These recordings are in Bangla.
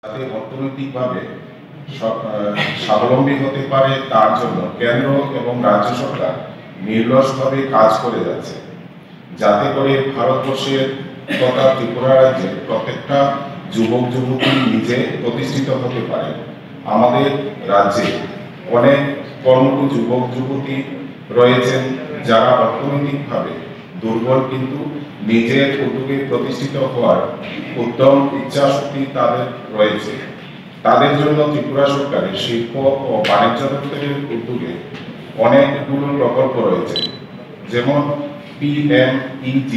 যাতে অর্থনৈতিকভাবে স্বাবলম্বী হতে পারে তার জন্য কেন্দ্র এবং রাজ্য সরকার নিরলসভাবে কাজ করে যাচ্ছে, যাতে করে ভারতবর্ষের তথা ত্রিপুরা রাজ্যের প্রত্যেকটা যুবক যুবতী নিজে প্রতিষ্ঠিত হতে পারে। আমাদের রাজ্যে অনেক কর্মঠ যুবক যুবতী রয়েছেন যারা অর্থনৈতিকভাবে দুর্বল, কিন্তু নিজের উদ্যোগে প্রতিষ্ঠিত হওয়ার উদ্যম ইচ্ছা শক্তি তাদের রয়েছে। তাদের জন্য ত্রিপুরা সরকারের শিল্প ও বাণিজ্য দপ্তরের উদ্যোগে অনেকগুলো প্রকল্প রয়েছে, যেমন PMEGP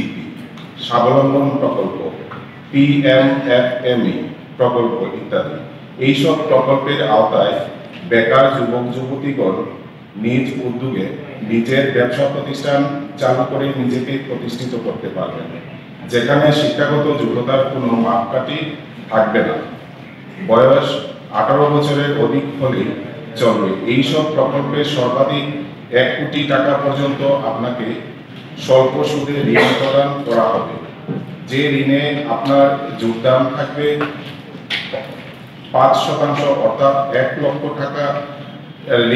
স্বাবলম্বন প্রকল্প, PMFME প্রকল্প ইত্যাদি। এইসব প্রকল্পের আওতায় বেকার যুবক যুবতীগণ নিজ উদ্যোগে নিজের ব্যবসা প্রতিষ্ঠান চালু করে নিজেকে প্রতিষ্ঠিত করতে পারবেন, যেখানে শিক্ষাগত যোগ্যতার কোনো মাপকাঠি থাকবে না। বয়স 18 বছরের অধিক হলে চলবে। এইসব প্রকল্পে সর্বাধিক 1 কোটি টাকা পর্যন্ত আপনাকে স্বল্প সুদে ঋণ প্রদান করা হবে। যে ঋণে আপনার যোগদান থাকবে 5%, অর্থাৎ 1 লক্ষ টাকা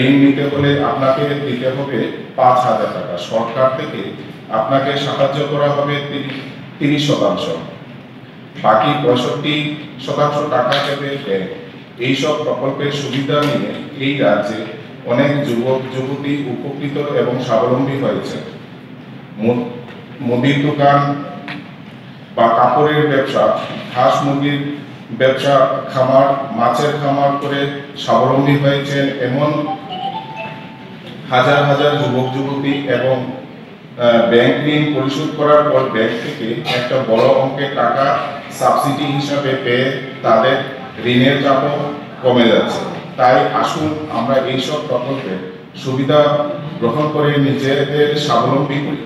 ঋণ নিতে হলে আপনাকে দিতে হবে 5,000 টাকা। সরকার থেকে আপনাকে সাহায্য করা হবে 30%, বাকি 65% টাকা দেবে ব্যাংক। এইসব প্রকল্পের সুবিধা নিয়ে এই রাজ্যে অনেক যুবক যুবতী উপকৃত এবং স্বাবলম্বী হয়েছে। মুদির দোকান বা কাপড়ের ব্যবসা, হাঁস মুরগির ব্যবসা, খামার, মাছের খামার করে স্বাবলম্বী হয়েছেন এমন হাজার হাজার যুবক যুবতী, এবং ব্যাংক ঋণ পরিশোধ করার পর ব্যাংক থেকে একটা বড় অঙ্কের টাকা সাবসিডি হিসাবে পেয়ে তাদের ঋণের চাপও কমে যাচ্ছে। তাই আসুন আমরা এইসব প্রকল্পের সুবিধা গ্রহণ করে নিজেদের স্বাবলম্বী করি।